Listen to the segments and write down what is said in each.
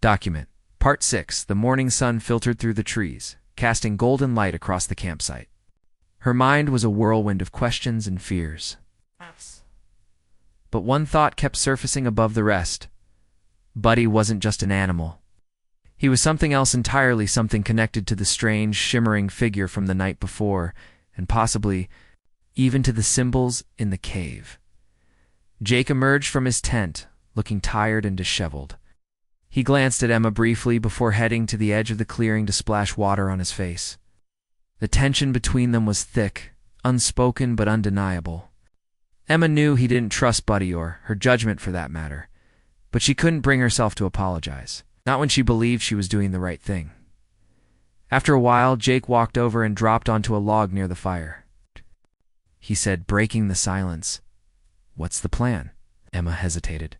Document. Part 6. The morning sun filtered through the trees, casting golden light across the campsite. Her mind was a whirlwind of questions and fears. But one thought kept surfacing above the rest. Buddy wasn't just an animal. He was something else entirely, something connected to the strange, shimmering figure from the night before, and possibly even to the symbols in the cave. Jake emerged from his tent, looking tired and disheveled. He glanced at Emma briefly before heading to the edge of the clearing to splash water on his face. The tension between them was thick, unspoken but undeniable. Emma knew he didn't trust Buddy, or her judgment for that matter, but she couldn't bring herself to apologize, not when she believed she was doing the right thing. After a while, Jake walked over and dropped onto a log near the fire. He said, breaking the silence, "What's the plan?" Emma hesitated.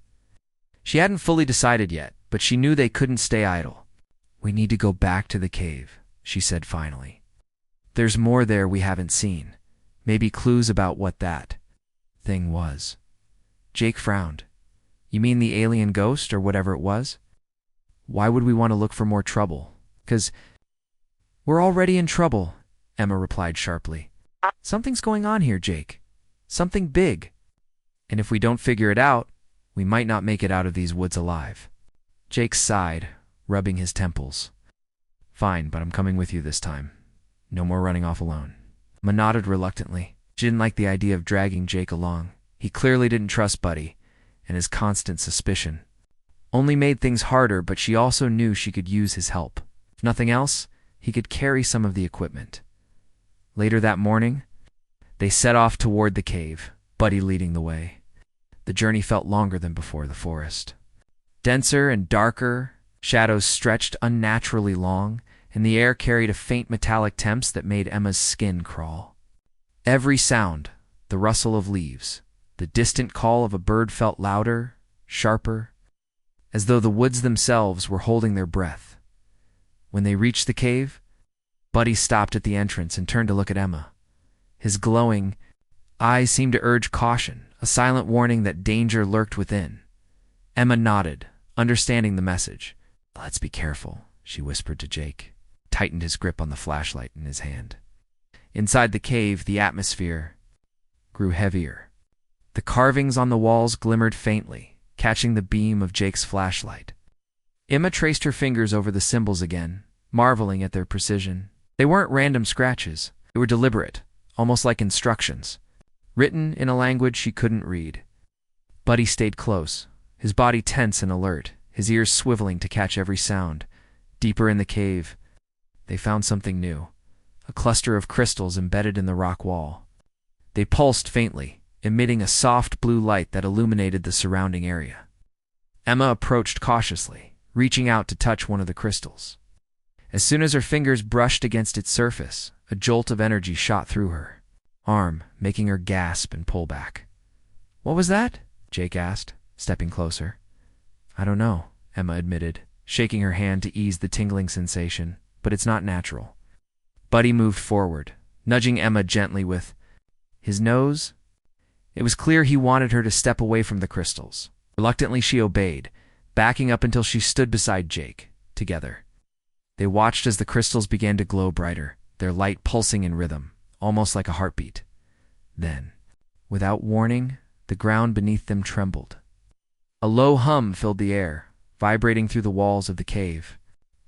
She hadn't fully decided yet, but she knew they couldn't stay idle. "We need to go back to the cave," she said finally. "There's more there we haven't seen. Maybe clues about what that thing was." Jake frowned. "You mean the alien ghost or whatever it was? Why would we want to look for more trouble?" "'Cause we're already in trouble," Emma replied sharply. "Something's going on here, Jake. Something big. And if we don't figure it out, we might not make it out of these woods alive." Jake sighed, rubbing his temples. "Fine, but I'm coming with you this time. No more running off alone." Emma nodded reluctantly. She didn't like the idea of dragging Jake along. He clearly didn't trust Buddy, and his constant suspicion only made things harder, but she also knew she could use his help. If nothing else, he could carry some of the equipment. Later that morning, they set off toward the cave, Buddy leading the way. The journey felt longer than before the forest. Denser and darker, shadows stretched unnaturally long, and the air carried a faint metallic temps that made Emma's skin crawl. Every sound, the rustle of leaves, the distant call of a bird felt louder, sharper, as though the woods themselves were holding their breath. When they reached the cave, Buddy stopped at the entrance and turned to look at Emma. His glowing eyes seemed to urge caution, a silent warning that danger lurked within. Emma nodded, understanding the message. "Let's be careful," she whispered to Jake, tightened his grip on the flashlight in his hand. Inside the cave, the atmosphere grew heavier. The carvings on the walls glimmered faintly, catching the beam of Jake's flashlight. Emma traced her fingers over the symbols again, marveling at their precision. They weren't random scratches. They were deliberate, almost like instructions, written in a language she couldn't read. Buddy stayed close, his body tense and alert, his ears swiveling to catch every sound. Deeper in the cave, they found something new, a cluster of crystals embedded in the rock wall. They pulsed faintly, emitting a soft blue light that illuminated the surrounding area. Emma approached cautiously, reaching out to touch one of the crystals. As soon as her fingers brushed against its surface, a jolt of energy shot through her arm, making her gasp and pull back. "What was that?" Jake asked, stepping closer. "I don't know," Emma admitted, shaking her hand to ease the tingling sensation, "but it's not natural." Buddy moved forward, nudging Emma gently with his nose. It was clear he wanted her to step away from the crystals. Reluctantly, she obeyed, backing up until she stood beside Jake, together. They watched as the crystals began to glow brighter, their light pulsing in rhythm, almost like a heartbeat. Then, without warning, the ground beneath them trembled. A low hum filled the air, vibrating through the walls of the cave.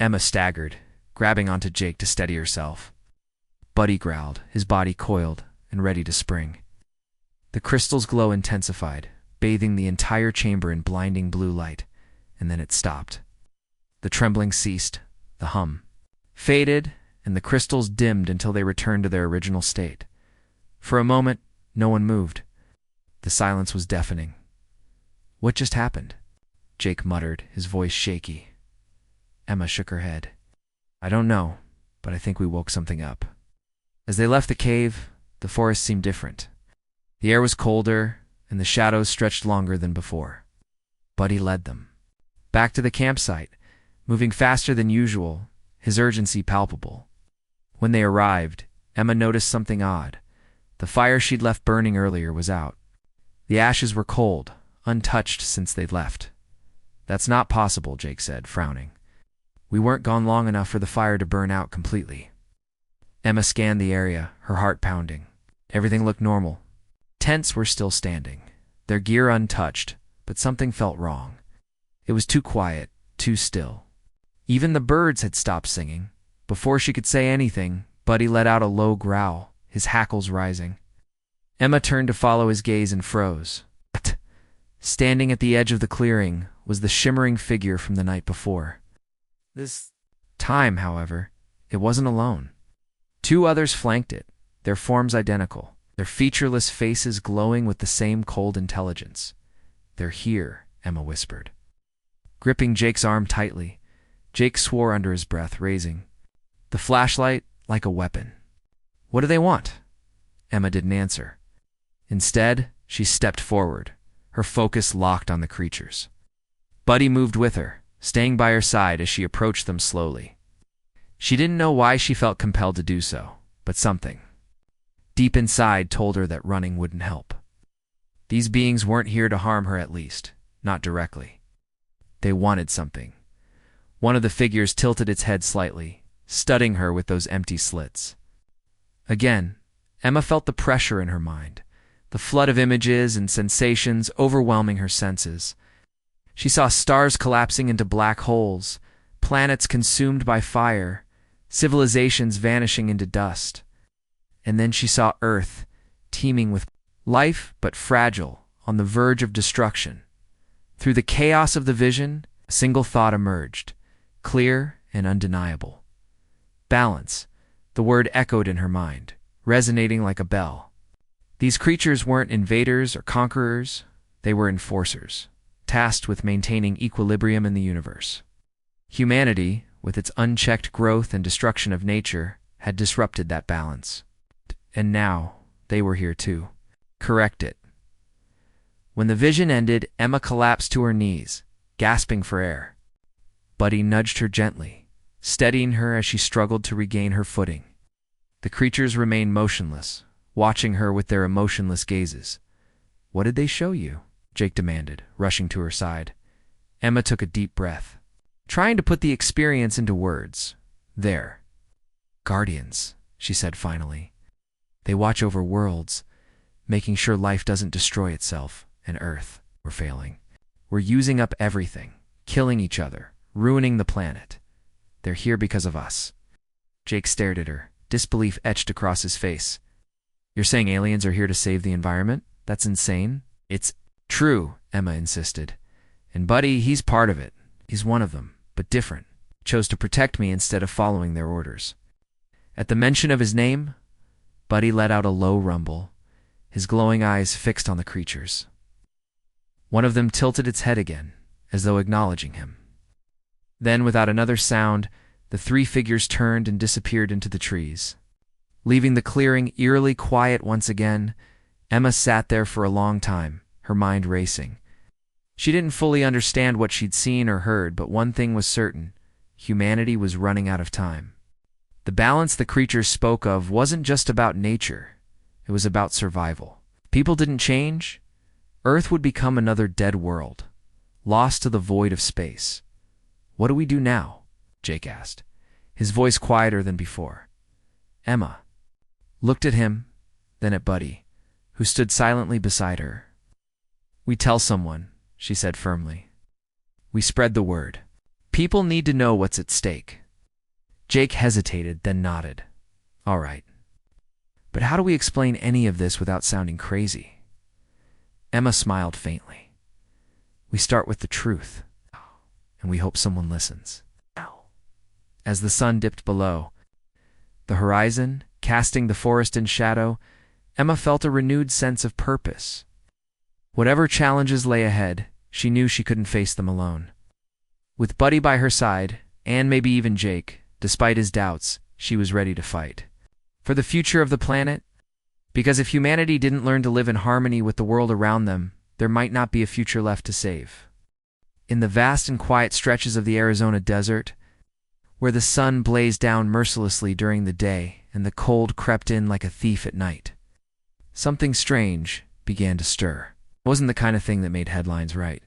Emma staggered, grabbing onto Jake to steady herself. Buddy growled, his body coiled and ready to spring. The crystal's glow intensified, bathing the entire chamber in blinding blue light, and then it stopped. The trembling ceased, the hum faded, and the crystals dimmed until they returned to their original state. For a moment, no one moved. The silence was deafening. "What just happened?" Jake muttered, his voice shaky. Emma shook her head. "I don't know, but I think we woke something up." As they left the cave, the forest seemed different. The air was colder, and the shadows stretched longer than before. Buddy led them back to the campsite, moving faster than usual, his urgency palpable. When they arrived, Emma noticed something odd. The fire she'd left burning earlier was out. The ashes were cold, untouched since they'd left. That's not possible, Jake said, frowning. We weren't gone long enough for the fire to burn out completely. Emma scanned the area, her heart pounding. Everything looked normal. Tents were still standing, their gear untouched, but something felt wrong. It was too quiet, too still. Even the birds had stopped singing. Before she could say anything, Buddy let out a low growl, his hackles rising. Emma turned to follow his gaze and froze. Standing at the edge of the clearing was the shimmering figure from the night before. This time, however, it wasn't alone. Two others flanked it, their forms identical, their featureless faces glowing with the same cold intelligence. They're here, Emma whispered. Gripping Jake's arm tightly, Jake swore under his breath, raising the flashlight like a weapon. What do they want? Emma didn't answer. Instead, she stepped forward, her focus locked on the creatures. Buddy moved with her, staying by her side as she approached them slowly. She didn't know why she felt compelled to do so, but something deep inside told her that running wouldn't help. These beings weren't here to harm her, at least, not directly. They wanted something. One of the figures tilted its head slightly, studying her with those empty slits. Again, Emma felt the pressure in her mind, the flood of images and sensations overwhelming her senses. She saw stars collapsing into black holes, planets consumed by fire, civilizations vanishing into dust. And then she saw Earth, teeming with life but fragile, on the verge of destruction. Through the chaos of the vision, a single thought emerged, clear and undeniable. Balance, the word echoed in her mind, resonating like a bell. These creatures weren't invaders or conquerors, they were enforcers, tasked with maintaining equilibrium in the universe. Humanity, with its unchecked growth and destruction of nature, had disrupted that balance. And now, they were here too. Correct it. When the vision ended, Emma collapsed to her knees, gasping for air. Buddy nudged her gently, steadying her as she struggled to regain her footing. The creatures remained motionless, watching her with their emotionless gazes. What did they show you? Jake demanded, rushing to her side. Emma took a deep breath, trying to put the experience into words. There. Guardians, she said finally. They watch over worlds, making sure life doesn't destroy itself, and Earth, we're failing. We're using up everything, killing each other, ruining the planet. They're here because of us. Jake stared at her, disbelief etched across his face. You're saying aliens are here to save the environment? That's insane. It's true, Emma insisted. And Buddy, he's part of it. He's one of them, but different. Chose to protect me instead of following their orders. At the mention of his name, Buddy let out a low rumble, his glowing eyes fixed on the creatures. One of them tilted its head again, as though acknowledging him. Then, without another sound, the three figures turned and disappeared into the trees. Leaving the clearing eerily quiet once again, Emma sat there for a long time, her mind racing. She didn't fully understand what she'd seen or heard, but one thing was certain: humanity was running out of time. The balance the creatures spoke of wasn't just about nature, it was about survival. People didn't change. Earth would become another dead world, lost to the void of space. What do we do now? Jake asked, his voice quieter than before. Emma looked at him, then at Buddy, who stood silently beside her. We tell someone, she said firmly. We spread the word. People need to know what's at stake. Jake hesitated, then nodded. All right. But how do we explain any of this without sounding crazy? Emma smiled faintly. We start with the truth, and we hope someone listens. As the sun dipped below the horizon, casting the forest in shadow, Emma felt a renewed sense of purpose. Whatever challenges lay ahead, she knew she couldn't face them alone. With Buddy by her side, and maybe even Jake, despite his doubts, she was ready to fight. For the future of the planet? Because if humanity didn't learn to live in harmony with the world around them, there might not be a future left to save. In the vast and quiet stretches of the Arizona desert, where the sun blazed down mercilessly during the day and the cold crept in like a thief at night, something strange began to stir. It wasn't the kind of thing that made headlines, right?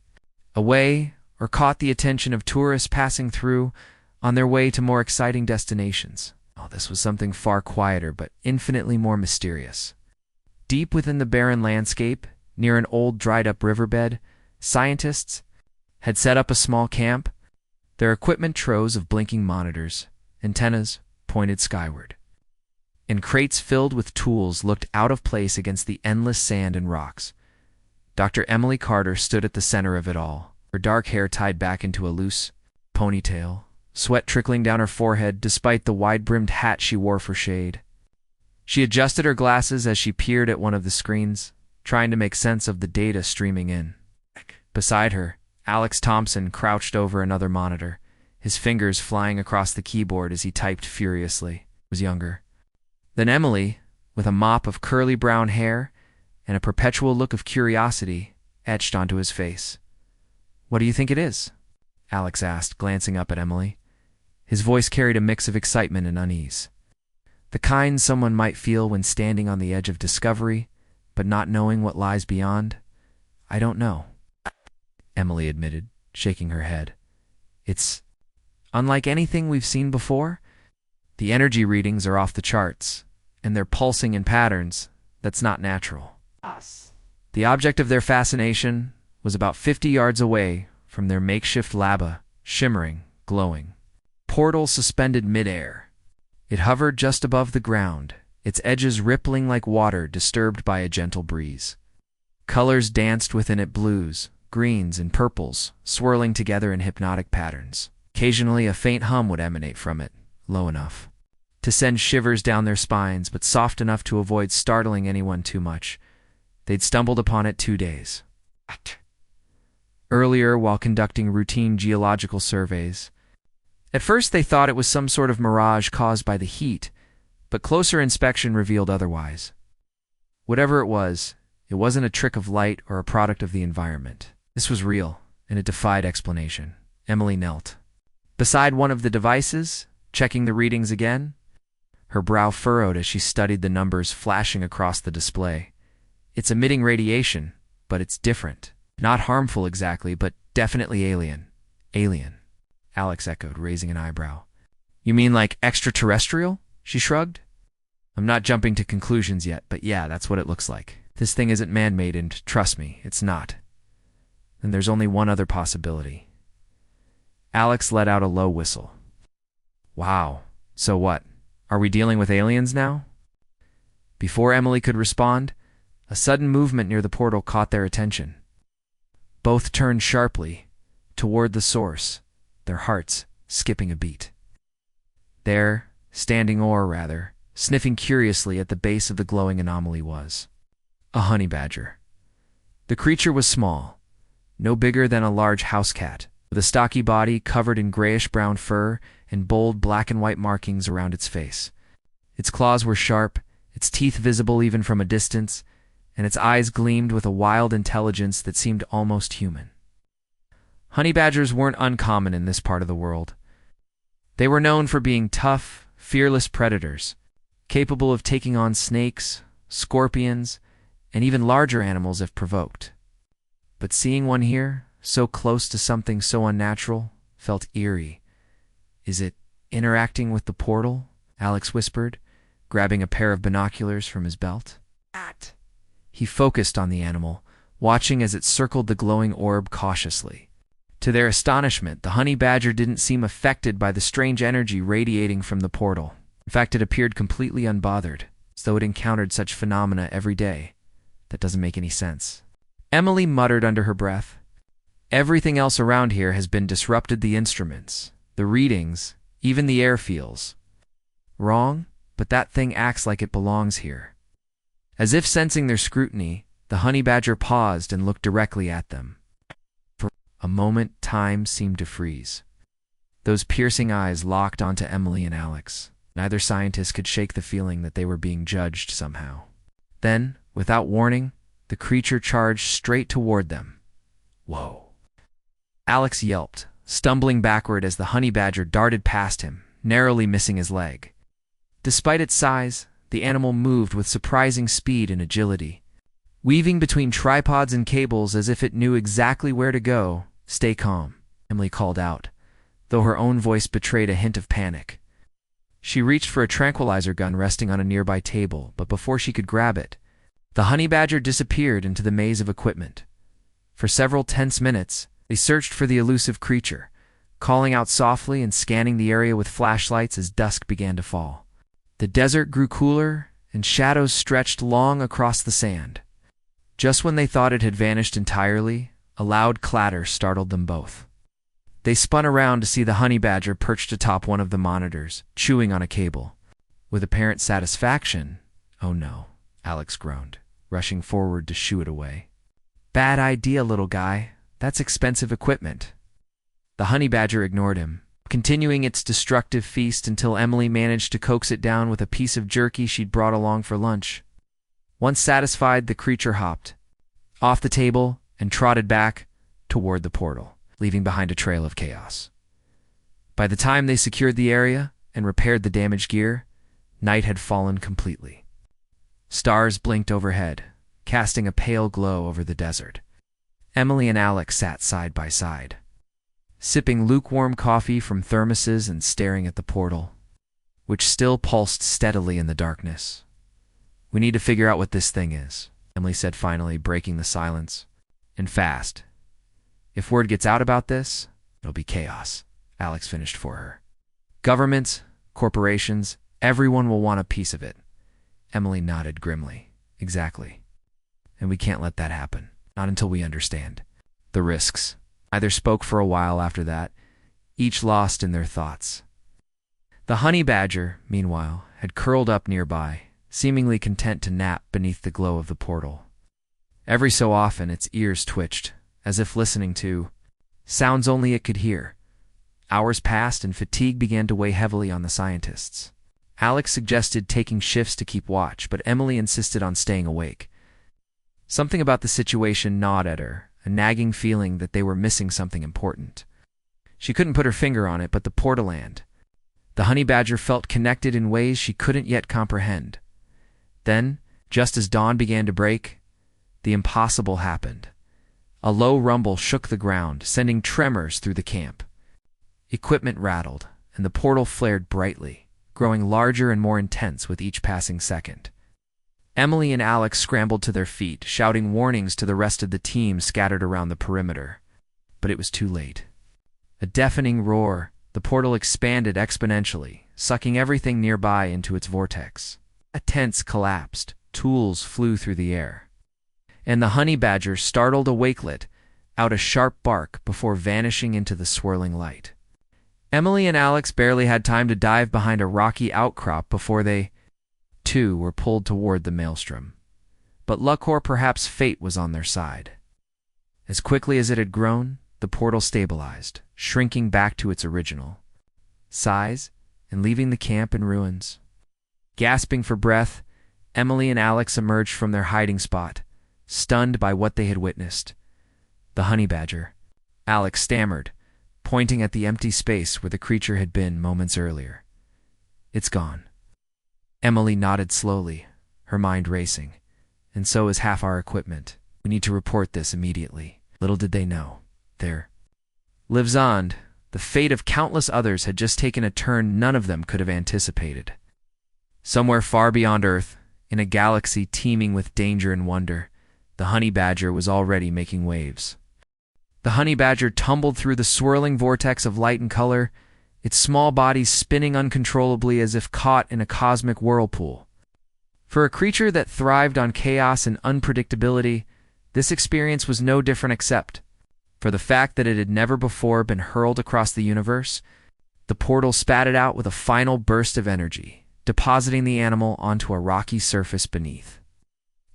Away, or caught the attention of tourists passing through on their way to more exciting destinations. Oh, this was something far quieter but infinitely more mysterious. Deep within the barren landscape, near an old dried-up riverbed, scientists had set up a small camp, their equipment troves of blinking monitors, antennas pointed skyward, and crates filled with tools looked out of place against the endless sand and rocks. Dr. Emily Carter stood at the center of it all, her dark hair tied back into a loose ponytail, sweat trickling down her forehead despite the wide-brimmed hat she wore for shade. She adjusted her glasses as she peered at one of the screens, trying to make sense of the data streaming in. Beside her, Alex Thompson crouched over another monitor, his fingers flying across the keyboard as he typed furiously. Was younger. Then Emily, with a mop of curly brown hair and a perpetual look of curiosity etched onto his face. "What do you think it is?" Alex asked, glancing up at Emily. His voice carried a mix of excitement and unease. The kind someone might feel when standing on the edge of discovery, but not knowing what lies beyond. "I don't know," Emily admitted, shaking her head. "It's unlike anything we've seen before. The energy readings are off the charts, and they're pulsing in patterns that's not natural." The object of their fascination was about 50 yards away from their makeshift laba, shimmering, glowing. Portal suspended midair. It hovered just above the ground, its edges rippling like water disturbed by a gentle breeze. Colors danced within it, blues, greens, and purples, swirling together in hypnotic patterns. Occasionally a faint hum would emanate from it, low enough to send shivers down their spines, but soft enough to avoid startling anyone too much. They'd stumbled upon it 2 days earlier while conducting routine geological surveys. At first they thought it was some sort of mirage caused by the heat, but closer inspection revealed otherwise. Whatever it wasn't a trick of light or a product of the environment. This was real, and it defied explanation. Emily knelt beside one of the devices, checking the readings again. Her brow furrowed as she studied the numbers flashing across the display. It's emitting radiation, but it's different. Not harmful exactly, but definitely alien. Alien, Alex echoed, raising an eyebrow. "You mean like extraterrestrial?" She shrugged. "I'm not jumping to conclusions yet, but yeah, that's what it looks like. This thing isn't man-made, and trust me, it's not. Then there's only one other possibility." Alex let out a low whistle. "Wow, so what? Are we dealing with aliens now?" Before Emily could respond, a sudden movement near the portal caught their attention. Both turned sharply toward the source, their hearts skipping a beat. There, sniffing curiously at the base of the glowing anomaly was a honey badger. The creature was small, no bigger than a large house cat, with a stocky body covered in grayish-brown fur and bold black and white markings around its face. Its claws were sharp, its teeth visible even from a distance, and its eyes gleamed with a wild intelligence that seemed almost human. Honey badgers weren't uncommon in this part of the world. They were known for being tough, fearless predators, capable of taking on snakes, scorpions, and even larger animals if provoked. But seeing one here, so close to something so unnatural, felt eerie. "Is it interacting with the portal?" Alex whispered, grabbing a pair of binoculars from his belt. He focused on the animal, watching as it circled the glowing orb cautiously. To their astonishment, the honey badger didn't seem affected by the strange energy radiating from the portal. In fact, it appeared completely unbothered, as though it encountered such phenomena every day. That doesn't make any sense. Emily muttered under her breath. "Everything else around here has been disrupted, the instruments, the readings, even the air feels wrong, but that thing acts like it belongs here." As if sensing their scrutiny, the honey badger paused and looked directly at them. For a moment, time seemed to freeze. Those piercing eyes locked onto Emily and Alex. Neither scientist could shake the feeling that they were being judged somehow. Then, without warning, the creature charged straight toward them. "Whoa." Alex yelped, stumbling backward as the honey badger darted past him, narrowly missing his leg. Despite its size, the animal moved with surprising speed and agility, weaving between tripods and cables as if it knew exactly where to go. "Stay calm," Emily called out, though her own voice betrayed a hint of panic. She reached for a tranquilizer gun resting on a nearby table, but before she could grab it, the honey badger disappeared into the maze of equipment. For several tense minutes, they searched for the elusive creature, calling out softly and scanning the area with flashlights as dusk began to fall. The desert grew cooler, and shadows stretched long across the sand. Just when they thought it had vanished entirely, a loud clatter startled them both. They spun around to see the honey badger perched atop one of the monitors, chewing on a cable. With apparent satisfaction, "Oh no," Alex groaned, rushing forward to shoo it away. "Bad idea, little guy. That's expensive equipment." The honey badger ignored him, continuing its destructive feast until Emily managed to coax it down with a piece of jerky she'd brought along for lunch. Once satisfied, the creature hopped off the table and trotted back toward the portal, leaving behind a trail of chaos. By the time they secured the area and repaired the damaged gear, night had fallen completely. Stars blinked overhead, casting a pale glow over the desert. Emily and Alex sat side by side, sipping lukewarm coffee from thermoses and staring at the portal, which still pulsed steadily in the darkness. "We need to figure out what this thing is," Emily said finally, breaking the silence. "And fast. If word gets out about this, it'll be chaos," Alex finished for her. "Governments, corporations, everyone will want a piece of it." Emily nodded grimly. "Exactly. And we can't let that happen. Not until we understand the risks." Neither spoke for a while after that, each lost in their thoughts. The honey badger, meanwhile, had curled up nearby, seemingly content to nap beneath the glow of the portal. Every so often its ears twitched, as if listening to sounds only it could hear. Hours passed and fatigue began to weigh heavily on the scientists. Alex suggested taking shifts to keep watch, but Emily insisted on staying awake. Something about the situation gnawed at her, a nagging feeling that they were missing something important. She couldn't put her finger on it, but the portaland. The honey badger felt connected in ways she couldn't yet comprehend. Then, just as dawn began to break, the impossible happened. A low rumble shook the ground, sending tremors through the camp. Equipment rattled, and the portal flared brightly, growing larger and more intense with each passing second. Emily and Alex scrambled to their feet, shouting warnings to the rest of the team scattered around the perimeter. But it was too late. A deafening roar, the portal expanded exponentially, sucking everything nearby into its vortex. Tents collapsed, tools flew through the air. And the honey badger, startled a wakelet, out a sharp bark before vanishing into the swirling light. Emily and Alex barely had time to dive behind a rocky outcrop before they, too, were pulled toward the maelstrom. But luck or perhaps fate was on their side. As quickly as it had grown, the portal stabilized, shrinking back to its original size and leaving the camp in ruins. Gasping for breath, Emily and Alex emerged from their hiding spot, stunned by what they had witnessed. "The honey badger," Alex stammered, pointing at the empty space where the creature had been moments earlier. "It's gone." Emily nodded slowly, her mind racing. "And so is half our equipment. We need to report this immediately." Little did they know, there lives on, the fate of countless others had just taken a turn none of them could have anticipated. Somewhere far beyond Earth, in a galaxy teeming with danger and wonder, the honey badger was already making waves. The honey badger tumbled through the swirling vortex of light and color, its small body spinning uncontrollably as if caught in a cosmic whirlpool. For a creature that thrived on chaos and unpredictability, this experience was no different except for the fact that it had never before been hurled across the universe. The portal spat it out with a final burst of energy, depositing the animal onto a rocky surface beneath.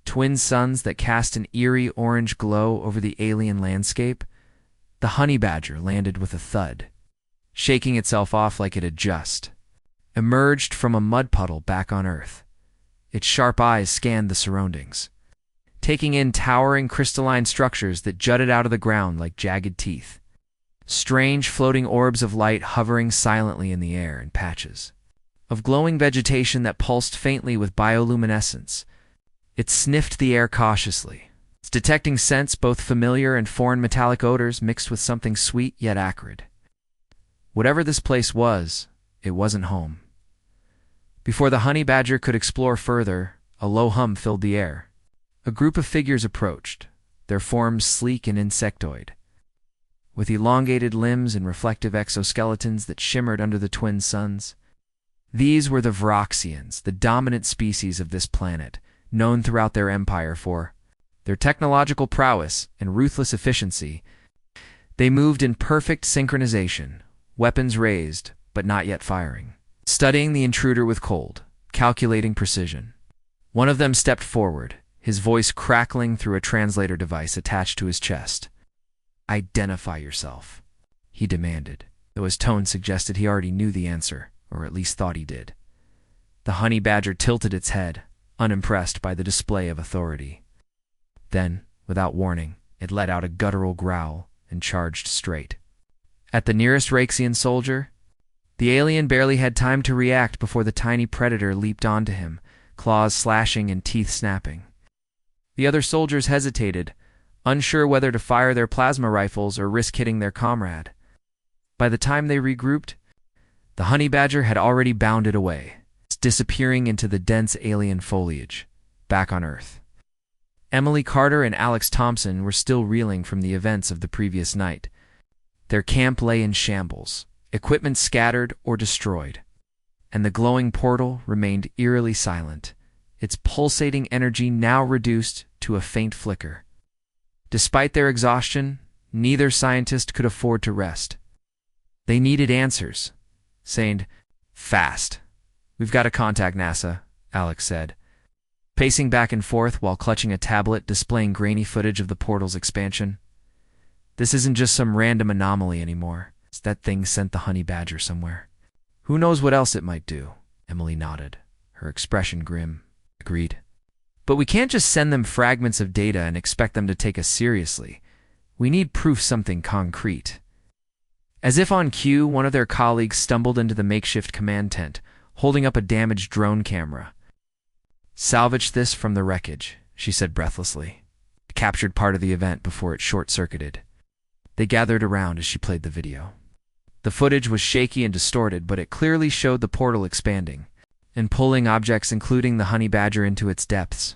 Twin suns that cast an eerie orange glow over the alien landscape, the honey badger landed with a thud, shaking itself off like it had just emerged from a mud puddle back on Earth. Its sharp eyes scanned the surroundings, taking in towering crystalline structures that jutted out of the ground like jagged teeth. Strange floating orbs of light hovering silently in the air in patches of glowing vegetation that pulsed faintly with bioluminescence. It sniffed the air cautiously, It's detecting scents, both familiar and foreign metallic odors mixed with something sweet yet acrid. Whatever this place was, it wasn't home. Before the honey badger could explore further, a low hum filled the air. A group of figures approached, their forms sleek and insectoid, with elongated limbs and reflective exoskeletons that shimmered under the twin suns. These were the Vroxians, the dominant species of this planet, known throughout their empire for their technological prowess and ruthless efficiency. They moved in perfect synchronization, weapons raised, but not yet firing, studying the intruder with cold, calculating precision. One of them stepped forward, his voice crackling through a translator device attached to his chest. "Identify yourself," he demanded, though his tone suggested he already knew the answer, or at least thought he did. The honey badger tilted its head, unimpressed by the display of authority. Then, without warning, it let out a guttural growl and charged straight at the nearest Raxian soldier. The alien barely had time to react before the tiny predator leaped onto him, claws slashing and teeth snapping. The other soldiers hesitated, unsure whether to fire their plasma rifles or risk hitting their comrade. By the time they regrouped, the honey badger had already bounded away, disappearing into the dense alien foliage, back on Earth. Emily Carter and Alex Thompson were still reeling from the events of the previous night. Their camp lay in shambles, equipment scattered or destroyed, and the glowing portal remained eerily silent, its pulsating energy now reduced to a faint flicker. Despite their exhaustion, neither scientist could afford to rest. They needed answers. Saying, "Fast. We've got to contact NASA," Alex said, pacing back and forth while clutching a tablet displaying grainy footage of the portal's expansion. "This isn't just some random anomaly anymore. It's that thing sent the honey badger somewhere. Who knows what else it might do?" Emily nodded, her expression grim. "Agreed. But we can't just send them fragments of data and expect them to take us seriously. We need proof, something concrete." As if on cue, one of their colleagues stumbled into the makeshift command tent, holding up a damaged drone camera. "Salvage this from the wreckage," she said breathlessly. It captured part of the event before it short-circuited. They gathered around as she played the video. The footage was shaky and distorted, but it clearly showed the portal expanding and pulling objects, including the honey badger, into its depths.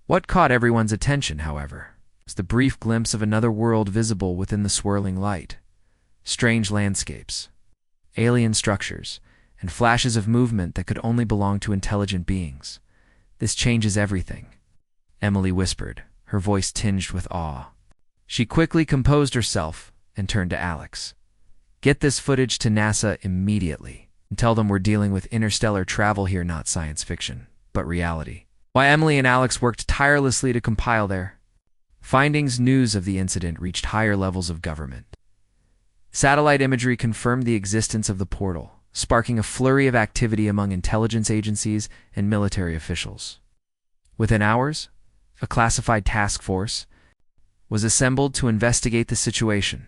What caught everyone's attention, however, was the brief glimpse of another world visible within the swirling light. Strange landscapes, alien structures, and flashes of movement that could only belong to intelligent beings. "This changes everything," Emily whispered, her voice tinged with awe. She quickly composed herself and turned to Alex. "Get this footage to NASA immediately and tell them we're dealing with interstellar travel here, not science fiction, but reality." While Emily and Alex worked tirelessly to compile their findings, news of the incident reached higher levels of government. Satellite imagery confirmed the existence of the portal, sparking a flurry of activity among intelligence agencies and military officials. Within hours, a classified task force was assembled to investigate the situation.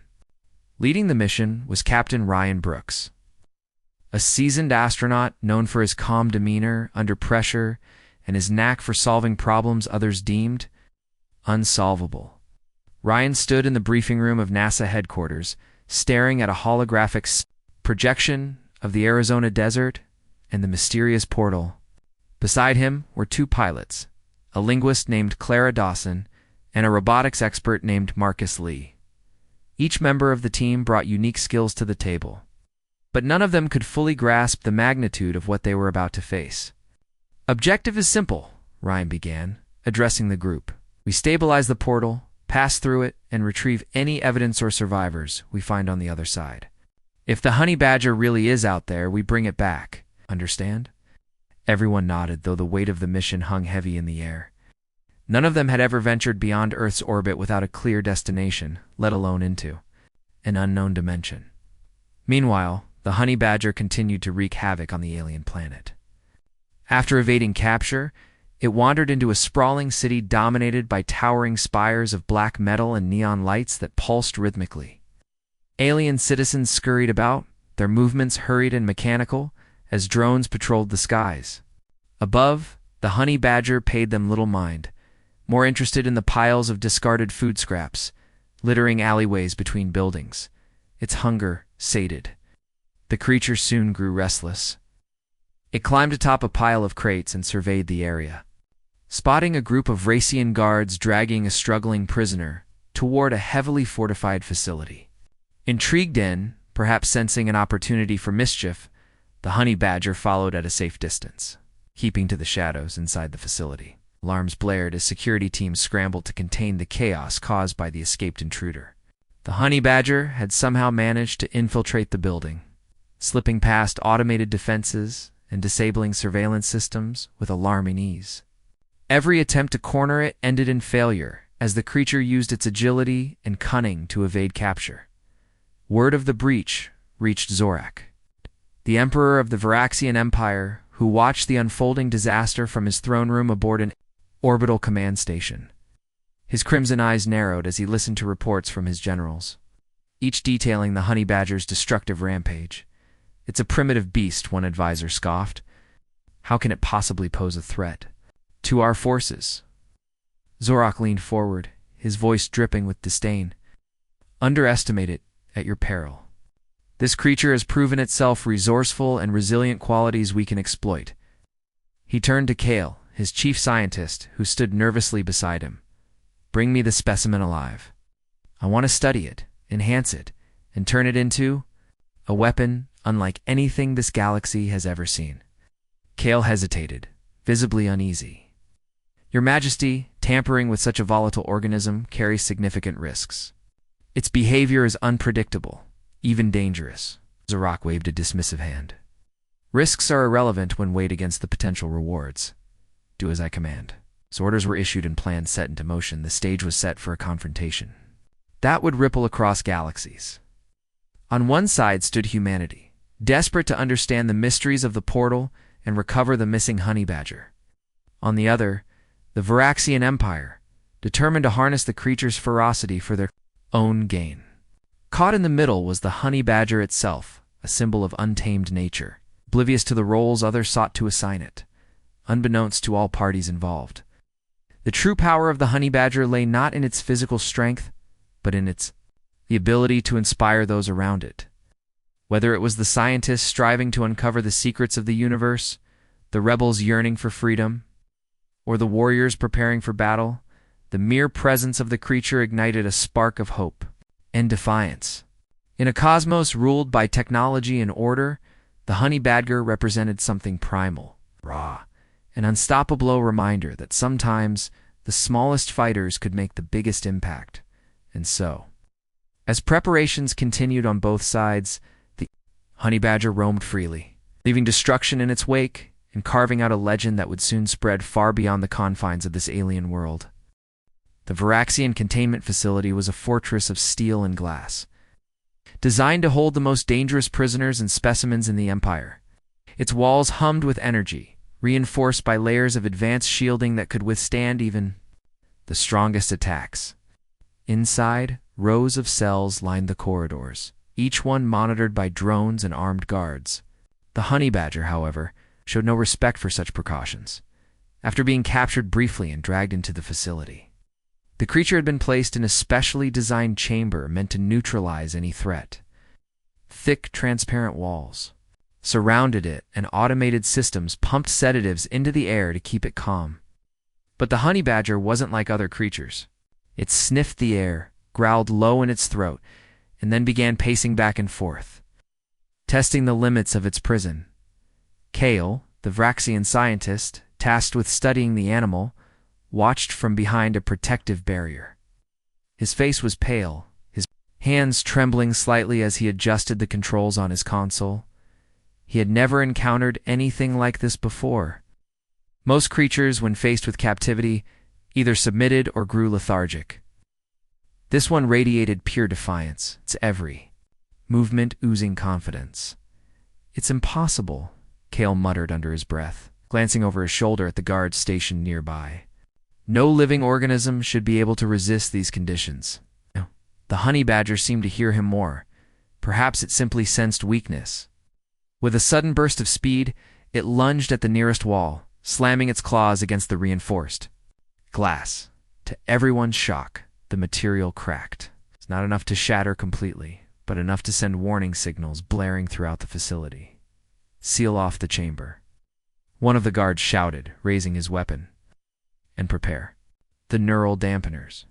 Leading the mission was Captain Ryan Brooks, a seasoned astronaut known for his calm demeanor under pressure and his knack for solving problems others deemed unsolvable. Ryan stood in the briefing room of NASA headquarters, staring at a holographic projection of the Arizona desert and the mysterious portal. Beside him were two pilots, a linguist named Clara Dawson and a robotics expert named Marcus Lee. Each member of the team brought unique skills to the table, but none of them could fully grasp the magnitude of what they were about to face. "Objective is simple," Ryan began, addressing the group. "We stabilize the portal, pass through it, and retrieve any evidence or survivors we find on the other side. If the honey badger really is out there, we bring it back. Understand?" Everyone nodded, though the weight of the mission hung heavy in the air. None of them had ever ventured beyond Earth's orbit without a clear destination, let alone into an unknown dimension. Meanwhile, the honey badger continued to wreak havoc on the alien planet. After evading capture, it wandered into a sprawling city dominated by towering spires of black metal and neon lights that pulsed rhythmically. Alien citizens scurried about, their movements hurried and mechanical, as drones patrolled the skies. Above, the honey badger paid them little mind, more interested in the piles of discarded food scraps, littering alleyways between buildings. Its hunger sated. The creature soon grew restless. It climbed atop a pile of crates and surveyed the area. Spotting a group of Racian guards dragging a struggling prisoner toward a heavily fortified facility. Intrigued and, perhaps sensing an opportunity for mischief, the honey badger followed at a safe distance, keeping to the shadows inside the facility. Alarms blared as security teams scrambled to contain the chaos caused by the escaped intruder. The honey badger had somehow managed to infiltrate the building, slipping past automated defenses and disabling surveillance systems with alarming ease. Every attempt to corner it ended in failure, as the creature used its agility and cunning to evade capture. Word of the breach reached Zorak, the emperor of the Varaxian Empire, who watched the unfolding disaster from his throne room aboard an orbital command station. His crimson eyes narrowed as he listened to reports from his generals, each detailing the honey badger's destructive rampage. "It's a primitive beast," one advisor scoffed. "How can it possibly pose a threat to our forces?" Zorak leaned forward, his voice dripping with disdain. "Underestimate it at your peril. This creature has proven itself resourceful and resilient, qualities we can exploit." He turned to Kale, his chief scientist, who stood nervously beside him. "Bring me the specimen alive. I want to study it, enhance it, and turn it into a weapon unlike anything this galaxy has ever seen." Kale hesitated, visibly uneasy. "Your Majesty, tampering with such a volatile organism carries significant risks. Its behavior is unpredictable, even dangerous." Zorak waved a dismissive hand. "Risks are irrelevant when weighed against the potential rewards. Do as I command." As orders were issued and plans set into motion, the stage was set for a confrontation that would ripple across galaxies. On one side stood humanity, desperate to understand the mysteries of the portal and recover the missing honey badger. On the other, the Varaxian Empire, determined to harness the creature's ferocity for their own gain. Caught in the middle was the honey badger itself, a symbol of untamed nature, oblivious to the roles others sought to assign it, unbeknownst to all parties involved. The true power of the honey badger lay not in its physical strength, but in the ability to inspire those around it. Whether it was the scientists striving to uncover the secrets of the universe, the rebels yearning for freedom, or the warriors preparing for battle, the mere presence of the creature ignited a spark of hope and defiance. In a cosmos ruled by technology and order, the honey badger represented something primal, raw, an unstoppable reminder that sometimes the smallest fighters could make the biggest impact. And so, as preparations continued on both sides, the honey badger roamed freely, leaving destruction in its wake and carving out a legend that would soon spread far beyond the confines of this alien world. The Varaxian containment facility was a fortress of steel and glass, designed to hold the most dangerous prisoners and specimens in the Empire. Its walls hummed with energy, reinforced by layers of advanced shielding that could withstand even the strongest attacks. Inside, rows of cells lined the corridors, each one monitored by drones and armed guards. The honey badger, however, showed no respect for such precautions. After being captured briefly and dragged into the facility, the creature had been placed in a specially designed chamber meant to neutralize any threat. Thick, transparent walls surrounded it, and automated systems pumped sedatives into the air to keep it calm. But the honey badger wasn't like other creatures. It sniffed the air, growled low in its throat, and then began pacing back and forth, testing the limits of its prison. Kale, the Vraxian scientist, tasked with studying the animal, watched from behind a protective barrier. His face was pale, his hands trembling slightly as he adjusted the controls on his console. He had never encountered anything like this before. Most creatures, when faced with captivity, either submitted or grew lethargic. This one radiated pure defiance, its every movement oozing confidence. "It's impossible," Kale muttered under his breath, glancing over his shoulder at the guards stationed nearby. "No living organism should be able to resist these conditions." The honey badger seemed to hear him more. Perhaps it simply sensed weakness. With a sudden burst of speed, it lunged at the nearest wall, slamming its claws against the reinforced glass. To everyone's shock, the material cracked. It's not enough to shatter completely, but enough to send warning signals blaring throughout the facility. Seal off the chamber. One of the guards shouted, raising his weapon. And prepare. The neural dampeners.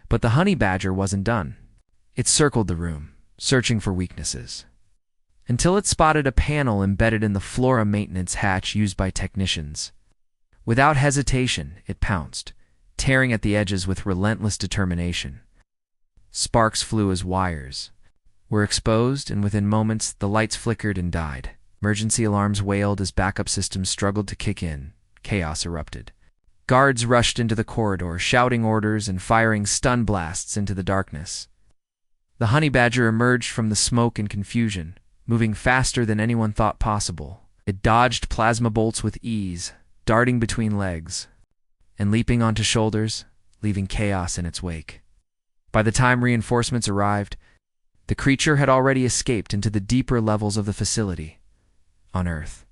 But the honey badger wasn't done. It circled the room, searching for weaknesses, until it spotted a panel embedded in the flora maintenance hatch used by technicians. Without hesitation, it pounced, tearing at the edges with relentless determination. Sparks flew as wires were exposed, and within moments the lights flickered and died. Emergency alarms wailed as backup systems struggled to kick in. Chaos erupted. Guards rushed into the corridor, shouting orders and firing stun blasts into the darkness. The honey badger emerged from the smoke and confusion, moving faster than anyone thought possible. It dodged plasma bolts with ease, darting between legs and leaping onto shoulders, leaving chaos in its wake. By the time reinforcements arrived, the creature had already escaped into the deeper levels of the facility. On Earth,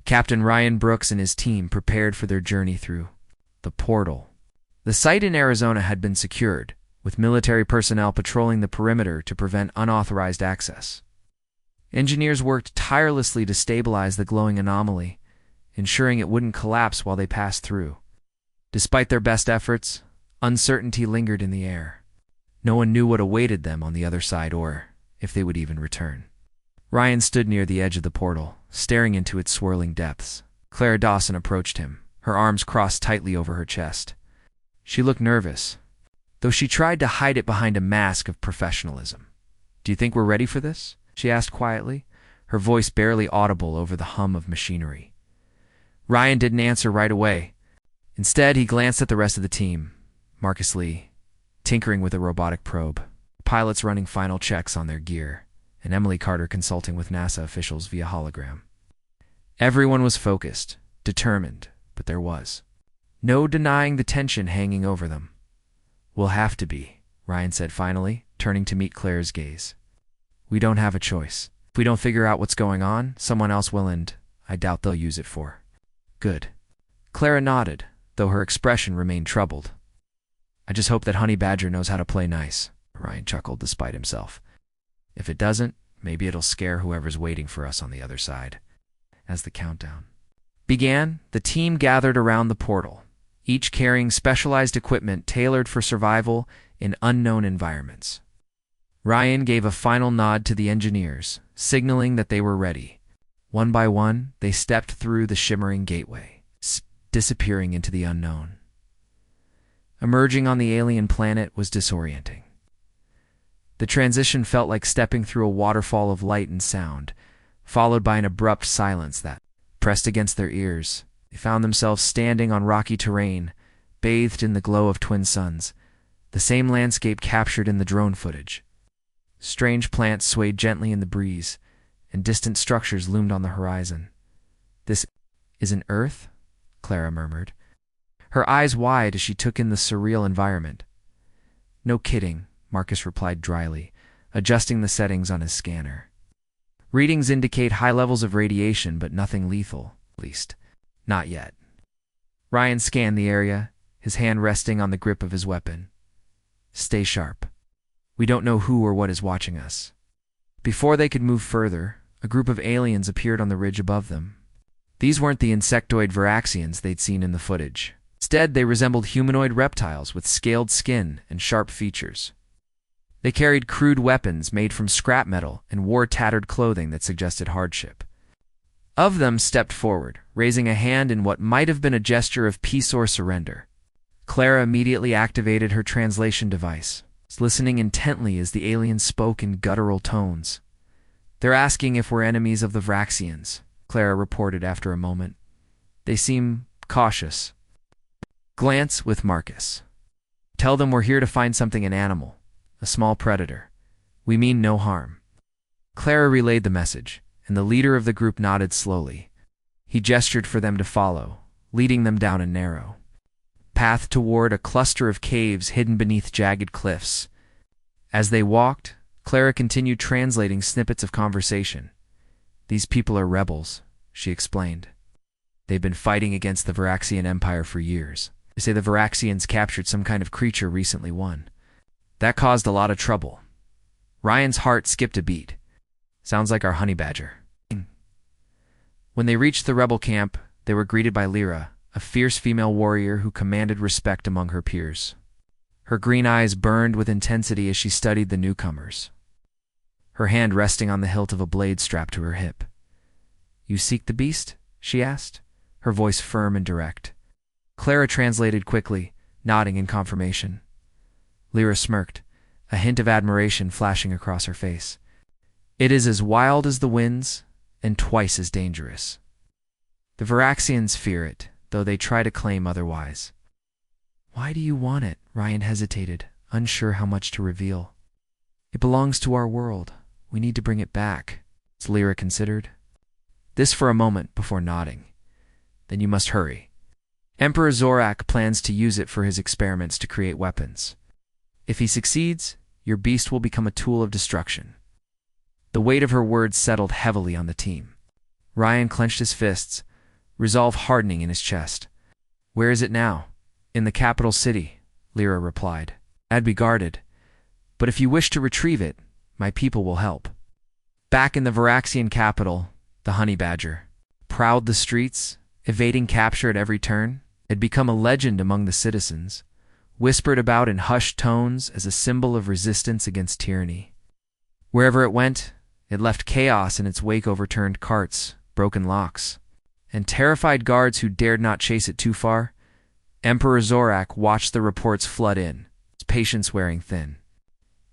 Captain Ryan Brooks and his team prepared for their journey through the portal. The site in Arizona had been secured, with military personnel patrolling the perimeter to prevent unauthorized access. Engineers worked tirelessly to stabilize the glowing anomaly, ensuring it wouldn't collapse while they passed through. Despite their best efforts, uncertainty lingered in the air. No one knew what awaited them on the other side or if they would even return. Ryan stood near the edge of the portal, staring into its swirling depths. Clara Dawson approached him, her arms crossed tightly over her chest. She looked nervous, though she tried to hide it behind a mask of professionalism. "Do you think we're ready for this?" she asked quietly, her voice barely audible over the hum of machinery. Ryan didn't answer right away. Instead, he glanced at the rest of the team. Marcus Lee, tinkering with a robotic probe, pilots running final checks on their gear, and Emily Carter consulting with NASA officials via hologram. Everyone was focused, determined, but there was no denying the tension hanging over them. "We'll have to be," Ryan said finally, turning to meet Claire's gaze. "We don't have a choice. If we don't figure out what's going on, someone else will, and I doubt they'll use it for good." Clara nodded, though her expression remained troubled. "I just hope that Honey Badger knows how to play nice," Ryan chuckled despite himself. "If it doesn't, maybe it'll scare whoever's waiting for us on the other side." As the countdown began, the team gathered around the portal, each carrying specialized equipment tailored for survival in unknown environments. Ryan gave a final nod to the engineers, signaling that they were ready. One by one, they stepped through the shimmering gateway, disappearing into the unknown. Emerging on the alien planet was disorienting. The transition felt like stepping through a waterfall of light and sound, followed by an abrupt silence that pressed against their ears. They found themselves standing on rocky terrain, bathed in the glow of twin suns, the same landscape captured in the drone footage. Strange plants swayed gently in the breeze, and distant structures loomed on the horizon. "This isn't Earth?" Clara murmured, her eyes wide as she took in the surreal environment. "No kidding," Marcus replied dryly, adjusting the settings on his scanner. "Readings indicate high levels of radiation, but nothing lethal, at least, not yet." Ryan scanned the area, his hand resting on the grip of his weapon. "Stay sharp. We don't know who or what is watching us." Before they could move further, a group of aliens appeared on the ridge above them. These weren't the insectoid Viraxians they'd seen in the footage. Instead, they resembled humanoid reptiles with scaled skin and sharp features. They carried crude weapons made from scrap metal and wore tattered clothing that suggested hardship. Of them stepped forward, raising a hand in what might have been a gesture of peace or surrender. Clara immediately activated her translation device, listening intently as the aliens spoke in guttural tones. "They're asking if we're enemies of the Vraxians," Clara reported after a moment. "They seem cautious." "Glance with Marcus. Tell them we're here to find something an animal, a small predator. We mean no harm." Clara relayed the message, and the leader of the group nodded slowly. He gestured for them to follow, leading them down a narrow path toward a cluster of caves hidden beneath jagged cliffs. As they walked, Clara continued translating snippets of conversation. "These people are rebels," she explained. "They've been fighting against the Viraxian Empire for years. They say the Varaxians captured some kind of creature recently won. That caused a lot of trouble. Ryan's heart skipped a beat. Sounds like our honey badger. When they reached the rebel camp, they were greeted by Lyra, a fierce female warrior who commanded respect among her peers. Her green eyes burned with intensity as she studied the newcomers, her hand resting on the hilt of a blade strapped to her hip. "You seek the beast?" she asked, her voice firm and direct. Clara translated quickly, nodding in confirmation. Lyra smirked, a hint of admiration flashing across her face. "It is as wild as the winds, and twice as dangerous. The Varaxians fear it, though they try to claim otherwise." "Why do you want it?" Ryan hesitated, unsure how much to reveal. "It belongs to our world. We need to bring it back," Lyra considered. This for a moment before nodding. "Then you must hurry. Emperor Zorak plans to use it for his experiments to create weapons. If he succeeds, your beast will become a tool of destruction." The weight of her words settled heavily on the team. Ryan clenched his fists, resolve hardening in his chest. "Where is it now?" "In the capital city," Lyra replied. "I'd be guarded. But if you wish to retrieve it, my people will help." Back in the Varaxian capital, the honey badger prowled the streets, evading capture at every turn, had become a legend among the citizens, whispered about in hushed tones as a symbol of resistance against tyranny. Wherever it went, it left chaos in its wake: overturned carts, broken locks, and terrified guards who dared not chase it too far. Emperor Zorak watched the reports flood in, his patience wearing thin.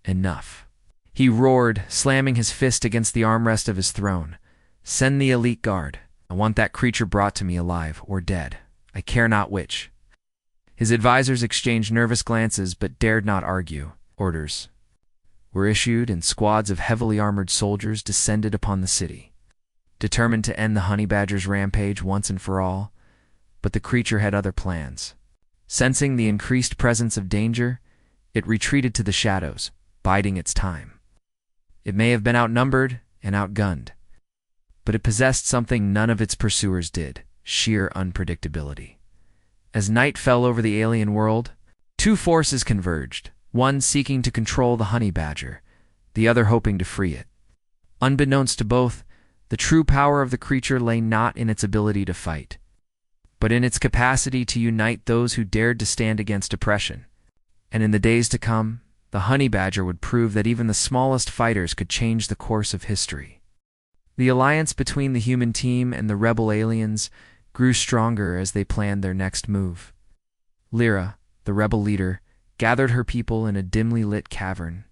"Enough," he roared, slamming his fist against the armrest of his throne. "Send the elite guard. I want that creature brought to me alive or dead. I care not which." His advisors exchanged nervous glances but dared not argue. Orders were issued, and squads of heavily armored soldiers descended upon the city, determined to end the honey badger's rampage once and for all. But the creature had other plans. Sensing the increased presence of danger, it retreated to the shadows, biding its time. It may have been outnumbered and outgunned, but it possessed something none of its pursuers did: sheer unpredictability. As night fell over the alien world, two forces converged, one seeking to control the honey badger, the other hoping to free it. Unbeknownst to both, the true power of the creature lay not in its ability to fight, but in its capacity to unite those who dared to stand against oppression. And in the days to come, the honey badger would prove that even the smallest fighters could change the course of history. The alliance between the human team and the rebel aliens grew stronger as they planned their next move. Lyra, the rebel leader, gathered her people in a dimly lit cavern,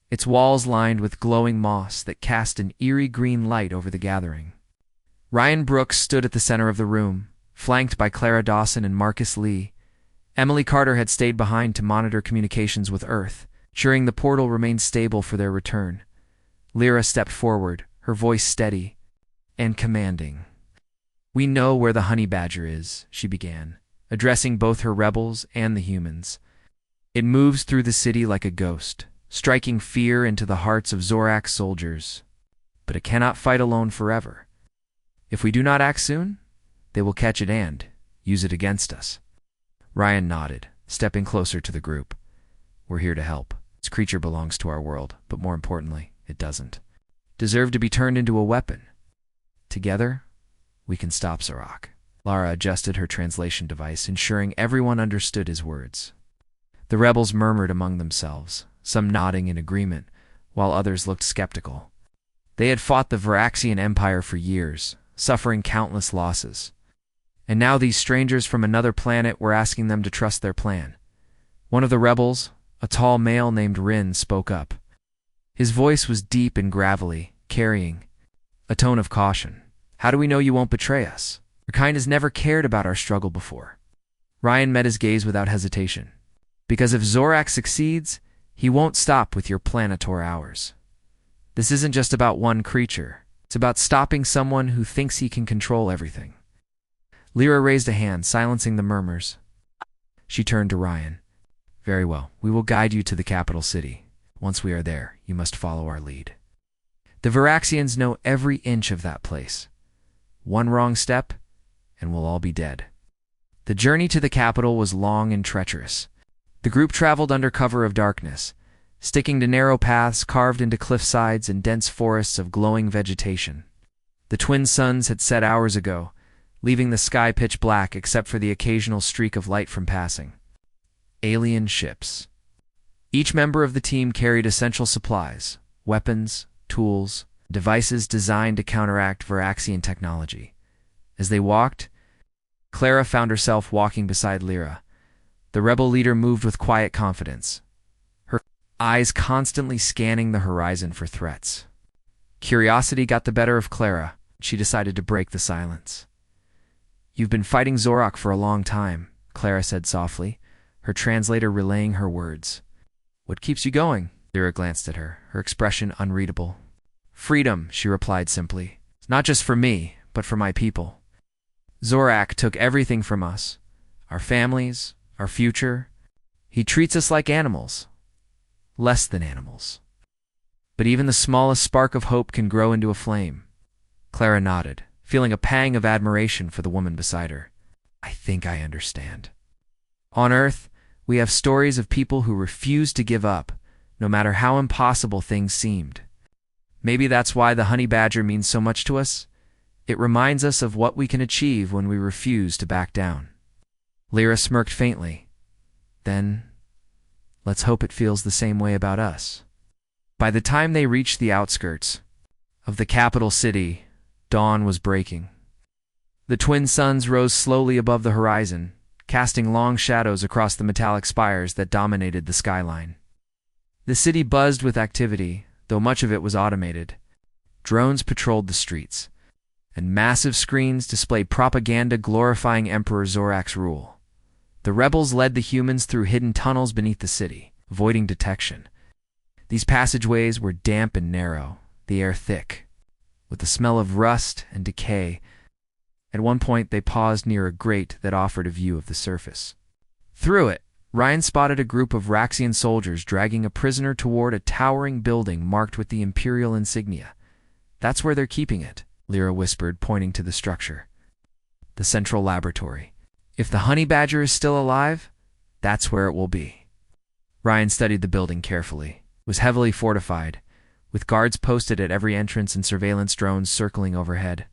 its walls lined with glowing moss that cast an eerie green light over the gathering. Ryan Brooks stood at the center of the room, flanked by Clara Dawson and Marcus Lee. Emily Carter had stayed behind to monitor communications with Earth, ensuring the portal remained stable for their return. Lyra stepped forward, her voice steady and commanding. "We know where the honey badger is," she began, addressing both her rebels and the humans. "It moves through the city like a ghost, striking fear into the hearts of Zorak's soldiers. But it cannot fight alone forever. If we do not act soon, they will catch it and use it against us." Ryan nodded, stepping closer to the group. "We're here to help. This creature belongs to our world, but more importantly, it doesn't deserve to be turned into a weapon. Together, we can stop Zorak." Lara adjusted her translation device, ensuring everyone understood his words. The rebels murmured among themselves, some nodding in agreement, while others looked skeptical. They had fought the Varaxian Empire for years, suffering countless losses. And now these strangers from another planet were asking them to trust their plan. One of the rebels, a tall male named Rin, spoke up. His voice was deep and gravelly, carrying a tone of caution. "How do we know you won't betray us? Your kind has never cared about our struggle before." Ryan met his gaze without hesitation. "Because if Zorak succeeds, he won't stop with your planet or ours. This isn't just about one creature. It's about stopping someone who thinks he can control everything." Lyra raised a hand, silencing the murmurs. She turned to Ryan. "Very well. We will guide you to the capital city. Once we are there, you must follow our lead. The Varaxians know every inch of that place. One wrong step, and we'll all be dead." The journey to the capital was long and treacherous. The group traveled under cover of darkness, sticking to narrow paths carved into cliff sides and dense forests of glowing vegetation. The twin suns had set hours ago, leaving the sky pitch black except for the occasional streak of light from passing. Alien ships. Each member of the team carried essential supplies, weapons, tools, devices designed to counteract Varaxian technology. As they walked, Clara found herself walking beside Lyra. The rebel leader moved with quiet confidence, her eyes constantly scanning the horizon for threats. Curiosity got the better of Clara. She decided to break the silence. "You've been fighting Zorak for a long time," Clara said softly, her translator relaying her words. "What keeps you going?" Lyra glanced at her, her expression unreadable. "Freedom," she replied simply. "Not just for me, but for my people. Zorak took everything from us, our families, our future. He treats us like animals, less than animals. But even the smallest spark of hope can grow into a flame." Clara nodded, feeling a pang of admiration for the woman beside her. "I think I understand. On Earth, we have stories of people who refused to give up, no matter how impossible things seemed. Maybe that's why the honey badger means so much to us. It reminds us of what we can achieve when we refuse to back down." Lyra smirked faintly. "Then, let's hope it feels the same way about us." By the time they reached the outskirts of the capital city, dawn was breaking. The twin suns rose slowly above the horizon, casting long shadows across the metallic spires that dominated the skyline. The city buzzed with activity, though much of it was automated. Drones patrolled the streets, and massive screens displayed propaganda glorifying Emperor Zorak's rule. The rebels led the humans through hidden tunnels beneath the city, avoiding detection. These passageways were damp and narrow, the air thick, with the smell of rust and decay. At one point, they paused near a grate that offered a view of the surface. Through it, Ryan spotted a group of Raxian soldiers dragging a prisoner toward a towering building marked with the Imperial insignia. "That's where they're keeping it," Lyra whispered, pointing to the structure. "The central laboratory. If the honey badger is still alive, that's where it will be." Ryan studied the building carefully. It was heavily fortified, with guards posted at every entrance and surveillance drones circling overhead.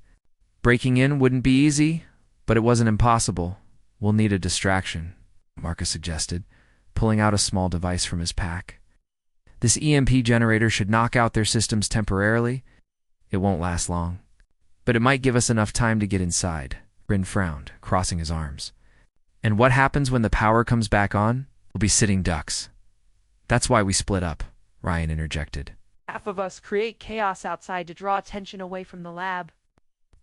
"Breaking in wouldn't be easy, but it wasn't impossible. We'll need a distraction," Marcus suggested, pulling out a small device from his pack. "This EMP generator should knock out their systems temporarily. It won't last long, but it might give us enough time to get inside." Rin frowned, crossing his arms. "And what happens when the power comes back on? We'll be sitting ducks." "That's why we split up," Ryan interjected. "Half of us create chaos outside to draw attention away from the lab.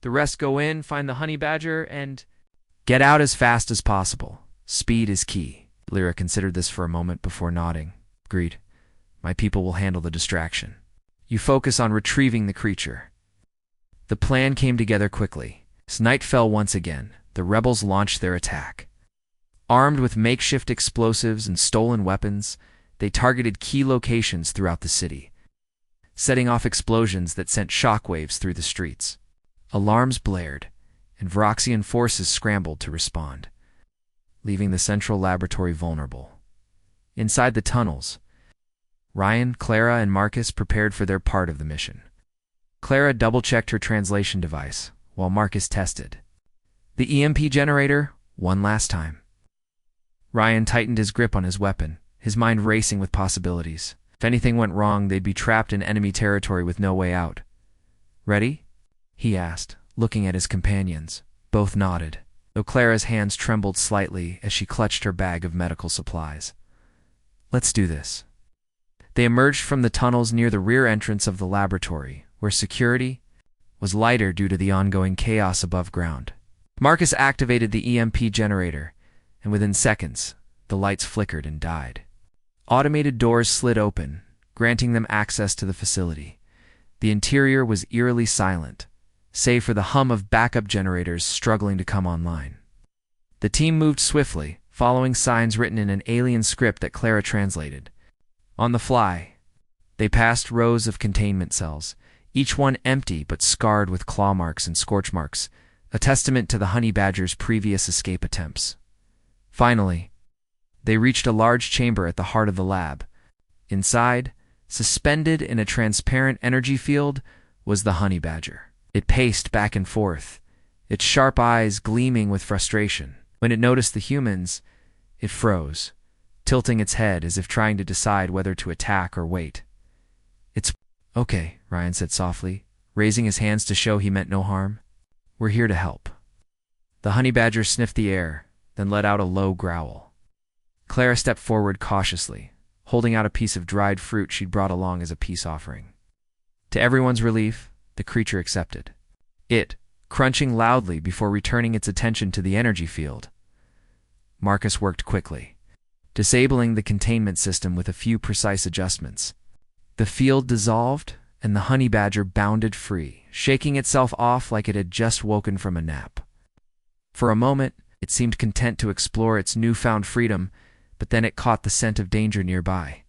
The rest go in, find the honey badger, and get out as fast as possible. Speed is key." Lyra considered this for a moment before nodding. "Agreed. My people will handle the distraction. You focus on retrieving the creature." The plan came together quickly. As night fell once again, the rebels launched their attack. Armed with makeshift explosives and stolen weapons, they targeted key locations throughout the city, setting off explosions that sent shockwaves through the streets. Alarms blared, and Varaxian forces scrambled to respond, leaving the central laboratory vulnerable. Inside the tunnels, Ryan, Clara, and Marcus prepared for their part of the mission. Clara double-checked her translation device, while Marcus tested the EMP generator one last time. Ryan tightened his grip on his weapon, his mind racing with possibilities. If anything went wrong, they'd be trapped in enemy territory with no way out. "Ready?" he asked, looking at his companions. Both nodded, though Clara's hands trembled slightly as she clutched her bag of medical supplies. "Let's do this." They emerged from the tunnels near the rear entrance of the laboratory, where security was lighter due to the ongoing chaos above ground. Marcus activated the EMP generator, and within seconds, the lights flickered and died. Automated doors slid open, granting them access to the facility. The interior was eerily silent, save for the hum of backup generators struggling to come online. The team moved swiftly, following signs written in an alien script that Clara translated. On the fly, they passed rows of containment cells, each one empty but scarred with claw marks and scorch marks, a testament to the honey badger's previous escape attempts. Finally, they reached a large chamber at the heart of the lab. Inside, suspended in a transparent energy field, was the honey badger. It paced back and forth, its sharp eyes gleaming with frustration. When it noticed the humans, it froze, tilting its head as if trying to decide whether to attack or wait. "It's okay," Ryan said softly, raising his hands to show he meant no harm. "We're here to help." The honey badger sniffed the air, then let out a low growl. Clara stepped forward cautiously, holding out a piece of dried fruit she'd brought along as a peace offering. To everyone's relief, the creature accepted. It, crunching loudly before returning its attention to the energy field. Marcus worked quickly, disabling the containment system with a few precise adjustments. The field dissolved, and the honey badger bounded free, shaking itself off like it had just woken from a nap. For a moment, it seemed content to explore its newfound freedom, but then it caught the scent of danger nearby.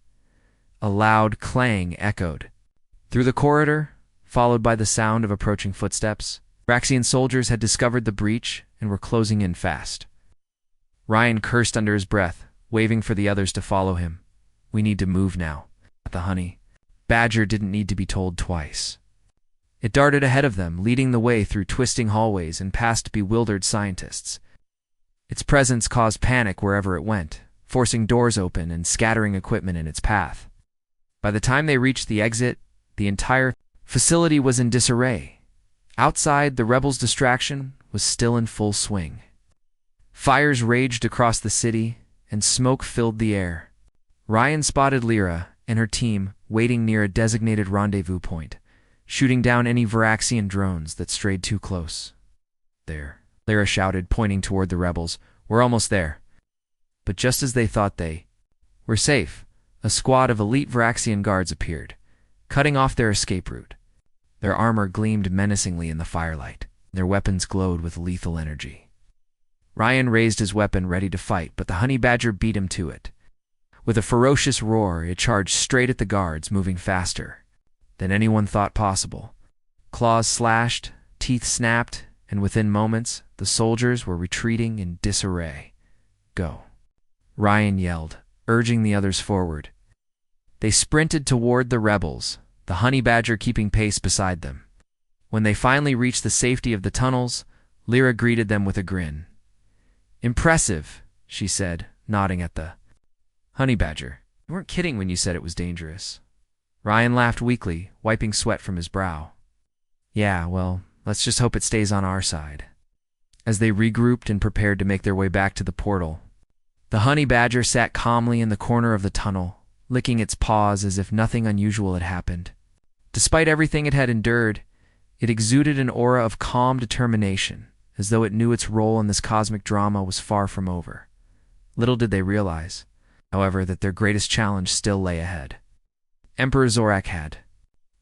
A loud clang echoed through the corridor, followed by the sound of approaching footsteps. Raxian soldiers had discovered the breach and were closing in fast. Ryan cursed under his breath, waving for the others to follow him. "We need to move now." The honey badger didn't need to be told twice. It darted ahead of them, leading the way through twisting hallways and past bewildered scientists. Its presence caused panic wherever it went, forcing doors open and scattering equipment in its path. By the time they reached the exit, the entire facility was in disarray. Outside, the rebels' distraction was still in full swing. Fires raged across the city, and smoke filled the air. Ryan spotted Lyra and her team waiting near a designated rendezvous point, shooting down any Varaxian drones that strayed too close. "There," Lyra shouted, pointing toward the rebels. "We're almost there." But just as they thought they were safe, a squad of elite Varaxian guards appeared, cutting off their escape route. Their armor gleamed menacingly in the firelight. Their weapons glowed with lethal energy. Ryan raised his weapon ready to fight, but the honey badger beat him to it. With a ferocious roar, it charged straight at the guards, moving faster than anyone thought possible. Claws slashed, teeth snapped, and within moments, the soldiers were retreating in disarray. "Go," Ryan yelled, urging the others forward. They sprinted toward the rebels, the honey badger keeping pace beside them. When they finally reached the safety of the tunnels, Lyra greeted them with a grin. "Impressive," she said, nodding at the honey badger. "You weren't kidding when you said it was dangerous." Ryan laughed weakly, wiping sweat from his brow. "Yeah, well, let's just hope it stays on our side." As they regrouped and prepared to make their way back to the portal, the honey badger sat calmly in the corner of the tunnel, licking its paws as if nothing unusual had happened. Despite everything it had endured, it exuded an aura of calm determination, as though it knew its role in this cosmic drama was far from over. Little did they realize, however, that their greatest challenge still lay ahead. Emperor Zorak had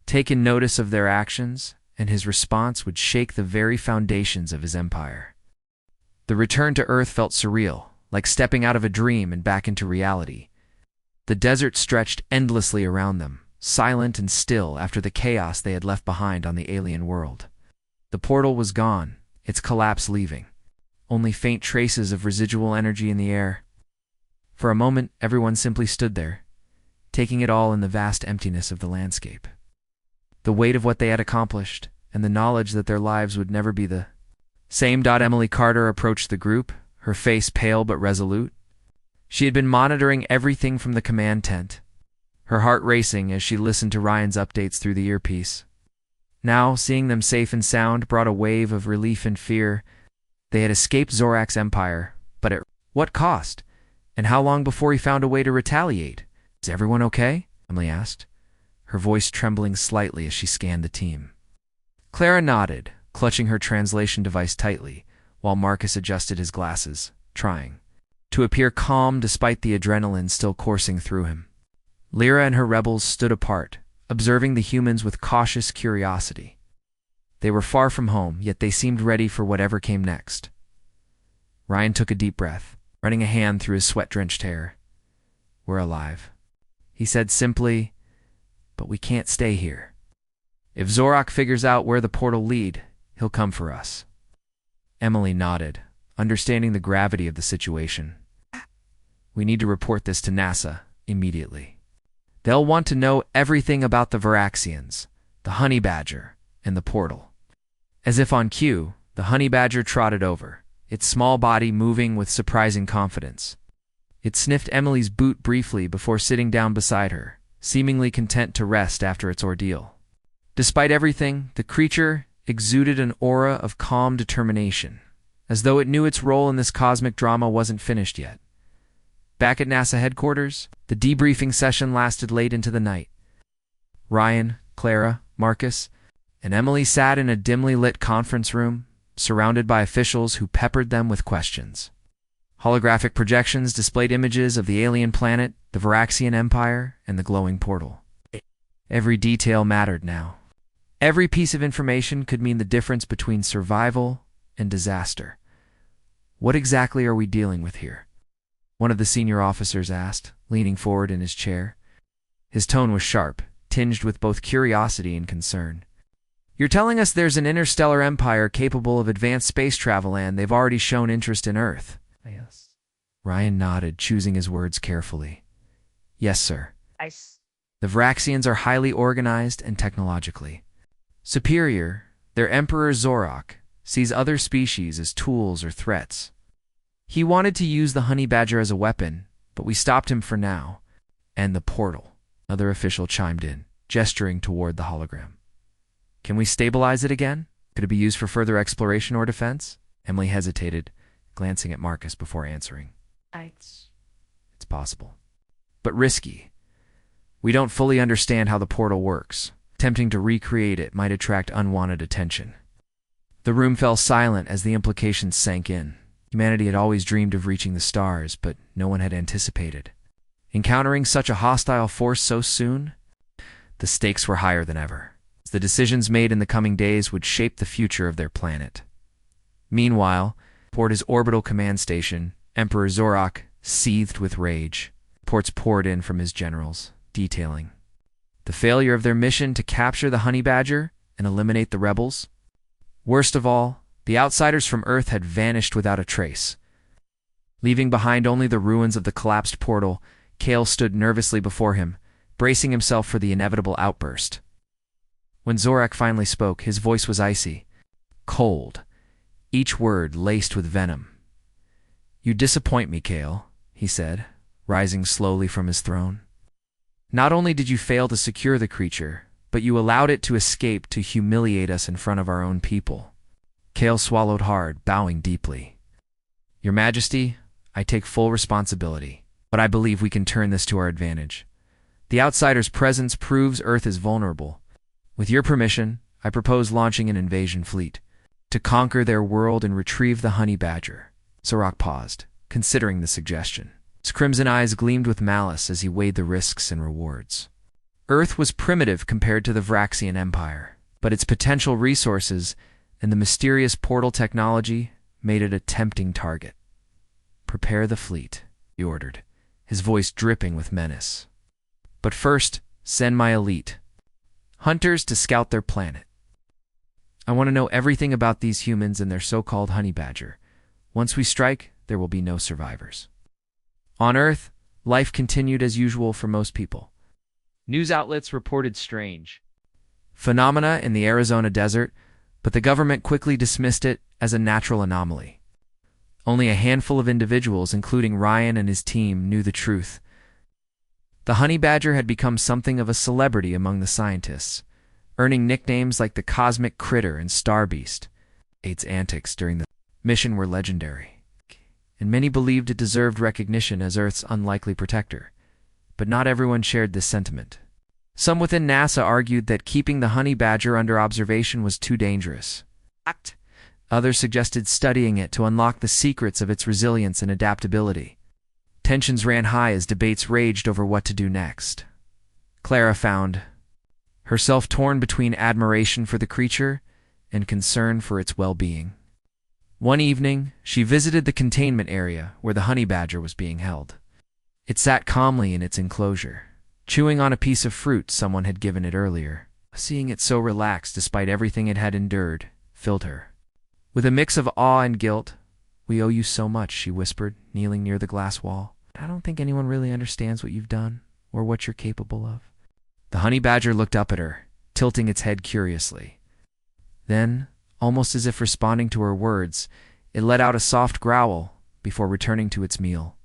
taken notice of their actions, and his response would shake the very foundations of his empire. The return to Earth felt surreal, like stepping out of a dream and back into reality. The desert stretched endlessly around them, silent and still after the chaos they had left behind on the alien world. The portal was gone, its collapse leaving. Only faint traces of residual energy in the air. For a moment, everyone simply stood there, taking it all in the vast emptiness of the landscape. The weight of what they had accomplished, and the knowledge that their lives would never be the same. Emily Carter approached the group, her face pale but resolute. She had been monitoring everything from the command tent, her heart racing as she listened to Ryan's updates through the earpiece. Now, seeing them safe and sound brought a wave of relief and fear. They had escaped Zorak's empire, but at what cost? And how long before he found a way to retaliate? "Is everyone okay?" Emily asked, her voice trembling slightly as she scanned the team. Clara nodded, clutching her translation device tightly, while Marcus adjusted his glasses, trying to appear calm despite the adrenaline still coursing through him. Lyra and her rebels stood apart, observing the humans with cautious curiosity. They were far from home, yet they seemed ready for whatever came next. Ryan took a deep breath, running a hand through his sweat-drenched hair. "We're alive," he said simply, "but we can't stay here. If Zorak figures out where the portal lead, he'll come for us." Emily nodded, understanding the gravity of the situation. We need to report this to NASA immediately. They'll want to know everything about the Varaxians, the honey badger, and the portal. As if on cue, the honey badger trotted over, its small body moving with surprising confidence. It sniffed Emily's boot briefly before sitting down beside her, seemingly content to rest after its ordeal. Despite everything, the creature exuded an aura of calm determination, as though it knew its role in this cosmic drama wasn't finished yet. Back at NASA headquarters, the debriefing session lasted late into the night. Ryan, Clara, Marcus, and Emily sat in a dimly lit conference room, surrounded by officials who peppered them with questions. Holographic projections displayed images of the alien planet, the Varaxian Empire, and the glowing portal. Every detail mattered now. Every piece of information could mean the difference between survival and disaster. What exactly are we dealing with here? One of the senior officers asked, leaning forward in his chair. His tone was sharp, tinged with both curiosity and concern. You're telling us there's an interstellar empire capable of advanced space travel and they've already shown interest in Earth? Yes. Ryan nodded, choosing his words carefully. Yes, sir. The Varaxians are highly organized and technologically superior. Their Emperor Zorak sees other species as tools or threats. He wanted to use the honey badger as a weapon, but we stopped him for now. And the portal, another official chimed in, gesturing toward the hologram. Can we stabilize it again? Could it be used for further exploration or defense? Emily hesitated, glancing at Marcus before answering. It's possible. But risky. We don't fully understand how the portal works. Attempting to recreate it might attract unwanted attention. The room fell silent as the implications sank in. Humanity had always dreamed of reaching the stars, but no one had anticipated encountering such a hostile force so soon. The stakes were higher than ever. The decisions made in the coming days would shape the future of their planet. Meanwhile, toward his orbital command station, Emperor Zorak seethed with rage. Reports poured in from his generals, detailing the failure of their mission to capture the honey badger and eliminate the rebels. Worst of all, the outsiders from Earth had vanished without a trace. Leaving behind only the ruins of the collapsed portal, Kale stood nervously before him, bracing himself for the inevitable outburst. When Zorak finally spoke, his voice was icy, cold, each word laced with venom. You disappoint me, Kale, he said, rising slowly from his throne. Not only did you fail to secure the creature, but you allowed it to escape to humiliate us in front of our own people. Kale swallowed hard, bowing deeply. Your Majesty, I take full responsibility, but I believe we can turn this to our advantage. The outsider's presence proves Earth is vulnerable. With your permission, I propose launching an invasion fleet to conquer their world and retrieve the honey badger. Zorak paused, considering the suggestion. His crimson eyes gleamed with malice as he weighed the risks and rewards. Earth was primitive compared to the Varaxian Empire, but its potential resources and the mysterious portal technology made it a tempting target. Prepare the fleet, he ordered, his voice dripping with menace. But first, send my elite hunters to scout their planet. I want to know everything about these humans and their so-called honey badger. Once we strike, there will be no survivors. On Earth, life continued as usual for most people. News outlets reported strange phenomena in the Arizona desert, but the government quickly dismissed it as a natural anomaly. Only a handful of individuals, including Ryan and his team, knew the truth. The honey badger had become something of a celebrity among the scientists, earning nicknames like the Cosmic Critter and Starbeast. Its antics during the mission were legendary, and many believed it deserved recognition as Earth's unlikely protector. But not everyone shared this sentiment. Some within NASA argued that keeping the honey badger under observation was too dangerous. Others suggested studying it to unlock the secrets of its resilience and adaptability. Tensions ran high as debates raged over what to do next. Clara found herself torn between admiration for the creature and concern for its well-being. One evening, she visited the containment area where the honey badger was being held. It sat calmly in its enclosure, chewing on a piece of fruit someone had given it earlier. Seeing it so relaxed despite everything it had endured filled her with a mix of awe and guilt. We owe you so much, she whispered, kneeling near the glass wall. I don't think anyone really understands what you've done or what you're capable of. The honey badger looked up at her, tilting its head curiously. Then, almost as if responding to her words, it let out a soft growl before returning to its meal.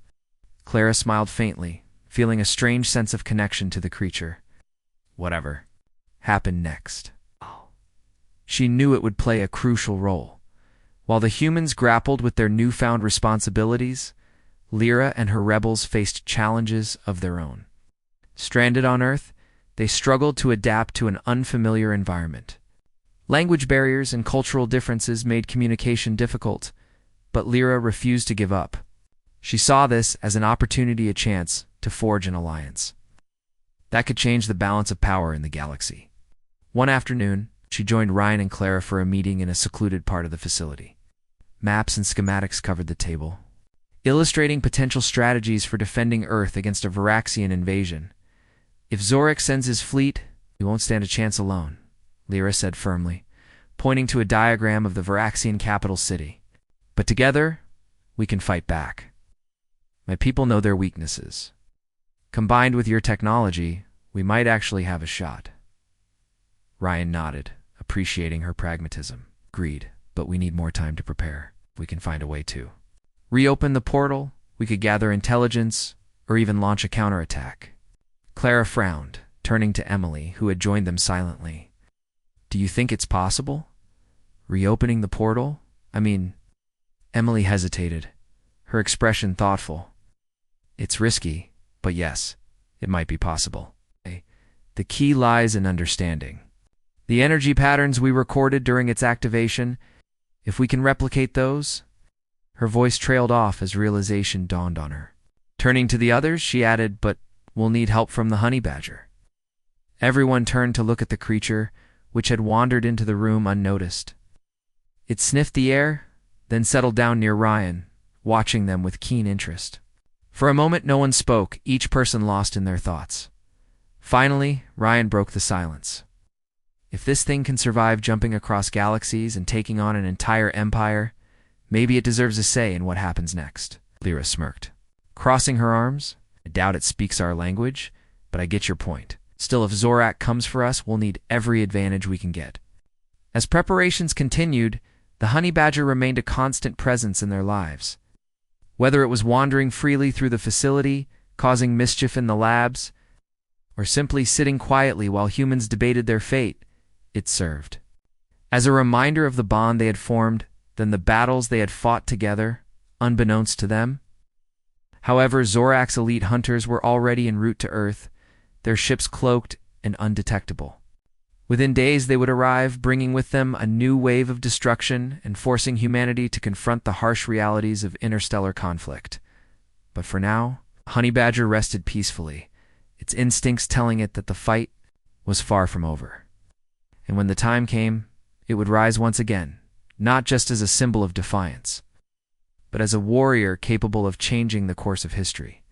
Clara smiled faintly, feeling a strange sense of connection to the creature. Whatever happened next, she knew it would play a crucial role. While the humans grappled with their newfound responsibilities, Lyra and her rebels faced challenges of their own. Stranded on Earth, they struggled to adapt to an unfamiliar environment. Language barriers and cultural differences made communication difficult, but Lyra refused to give up. She saw this as an opportunity, a chance to forge an alliance that could change the balance of power in the galaxy. One afternoon, she joined Ryan and Clara for a meeting in a secluded part of the facility. Maps and schematics covered the table, illustrating potential strategies for defending Earth against a Varaxian invasion. If Zorak sends his fleet, we won't stand a chance alone, Lyra said firmly, pointing to a diagram of the Varaxian capital city. But together, we can fight back. My people know their weaknesses. Combined with your technology, we might actually have a shot. Ryan nodded, appreciating her pragmatism. Agreed, but we need more time to prepare. We can find a way to reopen the portal, we could gather intelligence, or even launch a counterattack. Clara frowned, turning to Emily, who had joined them silently. Do you think it's possible? Reopening the portal? Emily hesitated, her expression thoughtful. It's risky, but yes, it might be possible. The key lies in understanding the energy patterns we recorded during its activation. If we can replicate those... Her voice trailed off as realization dawned on her. Turning to the others, she added, but we'll need help from the honey badger. Everyone turned to look at the creature, which had wandered into the room unnoticed. It sniffed the air, then settled down near Ryan, watching them with keen interest. For a moment no one spoke, each person lost in their thoughts. Finally, Ryan broke the silence. If this thing can survive jumping across galaxies and taking on an entire empire, maybe it deserves a say in what happens next. Lyra smirked, crossing her arms. I doubt it speaks our language, but I get your point. Still, if Zorak comes for us, we'll need every advantage we can get. As preparations continued, the honey badger remained a constant presence in their lives. Whether it was wandering freely through the facility, causing mischief in the labs, or simply sitting quietly while humans debated their fate, it served as a reminder of the bond they had formed, then the battles they had fought together, unbeknownst to them. However, Zorak's elite hunters were already en route to Earth, their ships cloaked and undetectable. Within days they would arrive, bringing with them a new wave of destruction and forcing humanity to confront the harsh realities of interstellar conflict. But for now, Honey Badger rested peacefully, its instincts telling it that the fight was far from over. And when the time came, it would rise once again, not just as a symbol of defiance, but as a warrior capable of changing the course of history.